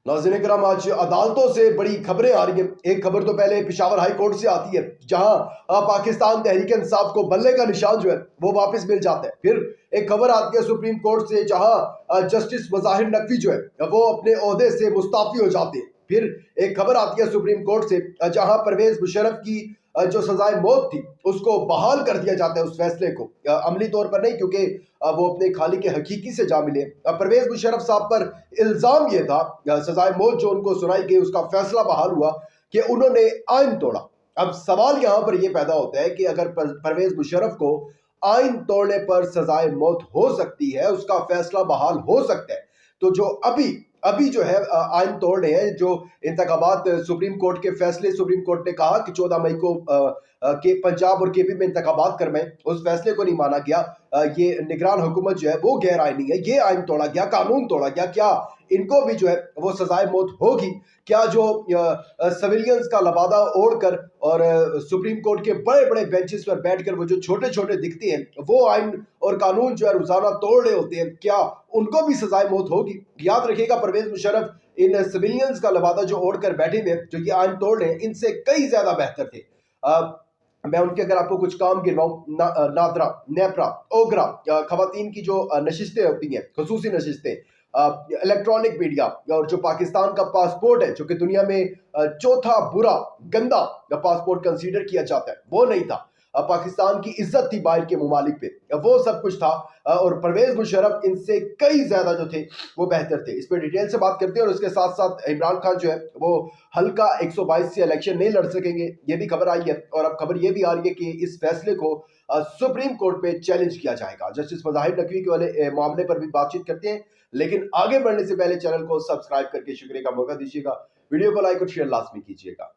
नाज़रीन करम, आज अदालतों से बड़ी खबरें आ रही हैं। एक खबर तो पहले पेशावर हाई कोर्ट से आती है, जहां पाकिस्तान तहरीक इंसाफ को बल्ले का निशान जो है वो वापस मिल जाता है। फिर एक खबर आती है सुप्रीम कोर्ट से, जहां जस्टिस मज़ाहिर नकवी जो है वो अपने ओहदे से मुस्ताफी हो जाते हैं। फिर एक खबर आती है सुप्रीम कोर्ट से, जहां परवेज मुशर्रफ की जो सजाए मौत थी उसको बहाल कर दिया जाता है। उस फैसले को अमली तौर पर नहीं, क्योंकि वो अपने खाली के हकीकी से जा मिले। परवेज मुशर्रफ साहब पर इल्जाम ये था, सजाए मौत जो उनको सुनाई गई उसका फैसला बहाल हुआ कि उन्होंने आइन तोड़ा। अब सवाल यहाँ पर यह पैदा होता है कि अगर परवेज मुशर्रफ को आइन तोड़ने पर सजाए मौत हो सकती है, उसका फैसला बहाल हो सकता है, तो जो अभी अभी जो है आइन तोड़ रहे हैं, जो इंतखाबात सुप्रीम कोर्ट के फैसले, सुप्रीम कोर्ट ने कहा कि 14 मई को के पंजाब और केपी में इंतखाबात करवाएं, उस फैसले को नहीं माना गया। ये निगरान हुकूमत जो है वो गैर आइनी है, ये आइन तोड़ा गया, कानून तोड़ा गया। क्या इनको भी जो है वो सजाए मौत होगी? क्या जो सिविलियंस का लबादा ओढ़कर और सुप्रीम कोर्ट के बड़े बड़े बेंचेस पर बैठकर वो जो छोटे छोटे दिखते हैं, वो आइन और कानून जो है रोजाना तोड़ रहे होते हैं, क्या उनको भी सजाए मौत होगी? याद रखिएगा, परवेज मुशर्रफ इन सिविलियंस का लबादा जो ओढ़कर बैठे हुए जो ये आइन तोड़ रहे हैं, इनसे कई ज्यादा बेहतर थे। मैं उनके अगर आपको कुछ काम गिनवाऊं, नादरा, नेपरा, ओगरा, खवातीन की जो नशिस्तें होती हैं, खसूसी नशिस्तें, इलेक्ट्रॉनिक मीडिया, और जो पाकिस्तान का पासपोर्ट है, जो कि दुनिया में चौथा बुरा गंदा पासपोर्ट कंसीडर किया जाता है, वो नहीं था। पाकिस्तान की इज्जत थी बाहर के मुमालिक पे, वो सब कुछ था। और परवेज मुशर्रफ इनसे कई ज्यादा जो थे वो बेहतर थे। इस पर डिटेल से बात करते हैं। और उसके साथ साथ इमरान खान जो है वो हल्का 122 से इलेक्शन नहीं लड़ सकेंगे, ये भी खबर आई है। और अब खबर ये भी आ रही है कि इस फैसले को सुप्रीम कोर्ट पे चैलेंज किया जाएगा। जस्टिस मज़ाहिर नकवी के वाले मामले पर भी बातचीत करते हैं, लेकिन आगे बढ़ने से पहले चैनल को सब्सक्राइब करके शुक्रिया का मौका दीजिएगा, वीडियो को लाइक और शेयर लाजमी कीजिएगा।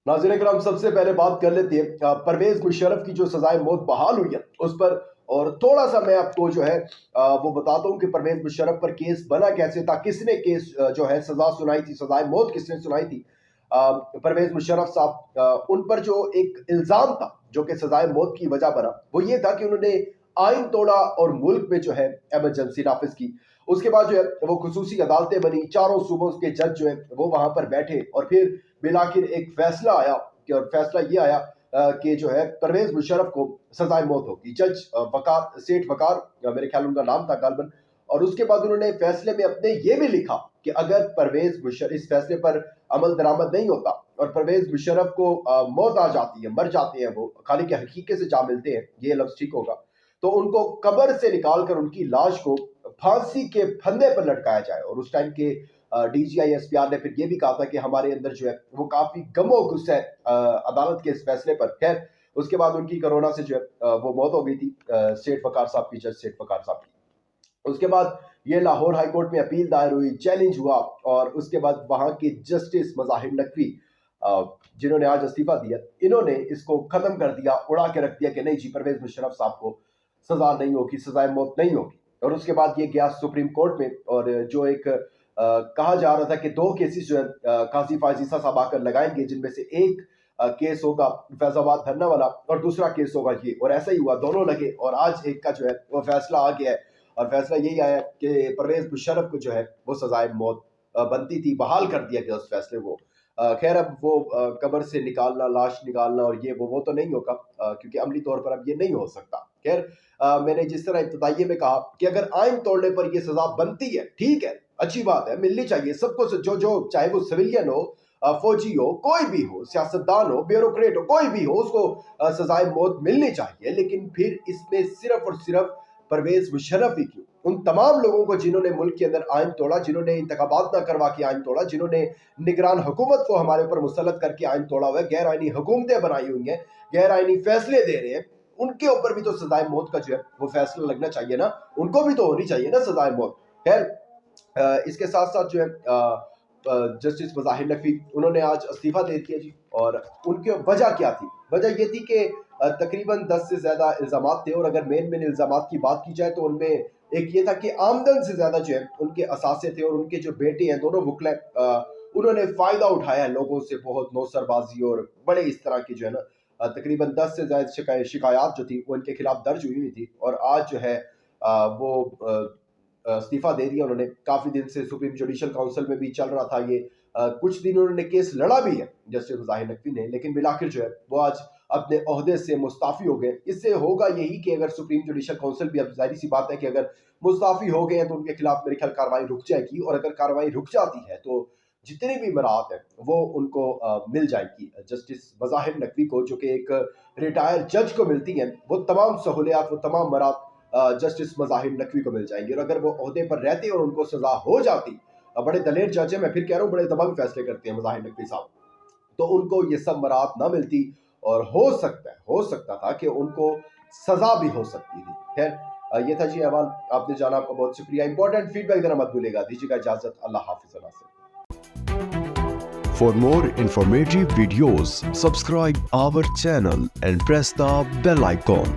नाज़रीन करम, सबसे पहले बात कर लेते हैं परवेज मुशर्रफ की जो सजाए मौत बहाल हुई है उस पर। और थोड़ा सा मैं आपको जो है वो बताता हूँ कि परवेज मुशर्रफ पर केस बना कैसे था, किसने केस जो है सजा सुनाई थी, सजाए मौत किसने सुनाई थी। परवेज मुशर्रफ साहब, उन पर जो एक इल्जाम था जो कि सजाए मौत की वजह बना, वो ये था कि उन्होंने आइन तोड़ा और मुल्क में जो है एमरजेंसी नाफिज की। उसके बाद जो है वो खुसूसी अदालतें बनी, चारों सूबों के जज जो है वो वहां पर बैठे, और फिर बिलाखिर एक फैसला आया कि, और फैसला ये आया कि जो है परवेज मुशर्रफ को सजाए मौत होगी। जज वकार, सेठ वकार मेरे ख्याल उनका नाम था गालबन। और उसके बाद उन्होंने फैसले में अपने ये भी लिखा कि अगर परवेज मुशर्रफ इस फैसले पर अमल दरामद नहीं होता और परवेज मुशर्रफ को मौत आ जाती है, मर जाते हैं, वो खाली के हकीके से जा मिलते हैं, ये लफ्ज ठीक होगा, तो उनको कब्र से निकाल कर उनकी लाश को फांसी के फंदे पर लटकाया जाए। और उस टाइम के डीजीआई एसपीआर ने फिर ये भी कहा था कि हमारे अंदर जो है वो काफी गमो गुस्सा है अदालत के इस फैसले पर। खैर, उसके बाद उनकी कोरोना से जो है वो मौत हो गई थी, सेठ वकार साहब की, जज सेठ वकार साहब की। उसके बाद ये लाहौर हाई कोर्ट में अपील दायर हुई, चैलेंज हुआ, और उसके बाद वहां के जस्टिस मज़ाहिर नकवी जिन्होंने आज इस्तीफा दिया, इन्होंने इसको खत्म कर दिया, उड़ा के रख दिया कि नहीं जी, परवेज मुशर्रफ साहब को सजा नहीं होगी, सजाए मौत नहीं होगी। और उसके बाद ये गया सुप्रीम कोर्ट में, और जो एक कहा जा रहा था कि दो केसेस जो है काजी फायजीसा साहब आकर लगाएंगे, जिनमें से एक केस होगा फैजाबाद धरना वाला और दूसरा केस होगा ये, और ऐसा ही हुआ, दोनों लगे। और आज एक का जो है वो फैसला आ गया है, और फैसला यही आया कि परवेज मुशर्रफ को जो है वो सजाए मौत बनती थी, बहाल कर दिया गया उस फैसले को। खैर, अब वो कब्र से निकालना, लाश निकालना और ये वो तो नहीं होगा, क्योंकि अमली तौर पर अब ये नहीं हो सकता। खैर, मैंने जिस तरह इब्तदाइये में कहा कि अगर आइन तोड़ने पर ये सजा बनती है, ठीक है, अच्छी बात है, मिलनी चाहिए सबको, जो चाहे वो सिविलियन हो, फौजी हो, कोई भी हो, सियासतदान हो, ब्यूरोक्रेट हो, कोई भी हो, उसको सजाए मौत मिलनी चाहिए। लेकिन फिर इसमें सिर्फ और सिर्फ परवेज मुशर्रफ ही क्यों? उन तमाम लोगों को जिन्होंने मुल्क के अंदर आइन तोड़ा, जिन्होंने इंतखाबात ना करवा के आइन तोड़ा, जिन्होंने निगरान हुकूमत को हमारे ऊपर मुसल्लत करके आइन तोड़ा हुआ है, गैर आइनी हुकूमतें बनाई हुई हैं, गैर आइनी फैसले दे रहे हैं, उनके ऊपर भी तो सजाए मौत का जो है वो फैसला लगना चाहिए ना, उनको भी तो होनी चाहिए ना सजाए मौत। खैर, इसके साथ साथ जो है जस्टिस मज़ाहिर नकवी, उन्होंने आज इस्तीफा दे दिया जी। और उनकी वजह क्या थी? वजह ये थी कि तकरीबन 10 से ज्यादा इल्जामात थे, और अगर मेन इल्जामात की बात की जाए तो उनमें एक ये था कि आमदन से ज्यादा जो है उनके असासे थे, और उनके जो बेटे हैं दोनों वकला, उन्होंने फायदा उठाया है लोगों से, बहुत नौसरबाजी और बड़े इस तरह की जो है ना तकरीबन 10 से ज्यादा शिकायत जो थी वो इनके खिलाफ दर्ज हुई हुई थी। और आज जो है वो استعفا دے دیا انہوں نے. کافی دن سے سپریم جوڈیشل کاؤنسل میں بھی چل رہا تھا یہ, کچھ دن انہوں نے کیس لڑا بھی ہے جسٹس مظاہر نقوی نے, لیکن بالآخر جو ہے وہ آج اپنے عہدے سے مستعفی ہو گئے. اس سے ہوگا یہی کہ اگر سپریم جوڈیشل کاؤنسل بھی, اب ظاہری سی بات ہے کہ اگر مستعفی ہو گئے ہیں تو ان کے خلاف میرے خیال کارروائی رک جائے گی, اور اگر کارروائی رک جاتی ہے تو جتنی بھی مراعات ہیں وہ ان کو مل جائے گی. جسٹس مظاہر نقوی کو, جو کہ ایک ریٹائر جج کو ملتی ہیں, وہ تمام سہولیات, وہ تمام مراعات جسٹس مظاہر نقوی کو مل جائیں گی. اور اگر وہ عہدے پر رہتے اور ان کو سزا ہو جاتی, بڑے دلیر جج ہیں, میں پھر کہہ رہا ہوں بڑے دبنگ فیصلے کرتے ہیں مظاہر نقوی صاحب, تو ان کو یہ سب مراعات نہ ملتی, اور ہو سکتا تھا کہ ان کو سزا بھی ہو سکتی تھی. خیر یہ تھا جی احوال, آپ نے جانا, آپ کا بہت شکریہ. امپورٹنٹ فیڈ بیک دینا مت بھولے گا. دیجیے گا اجازت, اللہ حافظ. For more informative videos, subscribe our channel and press the bell icon.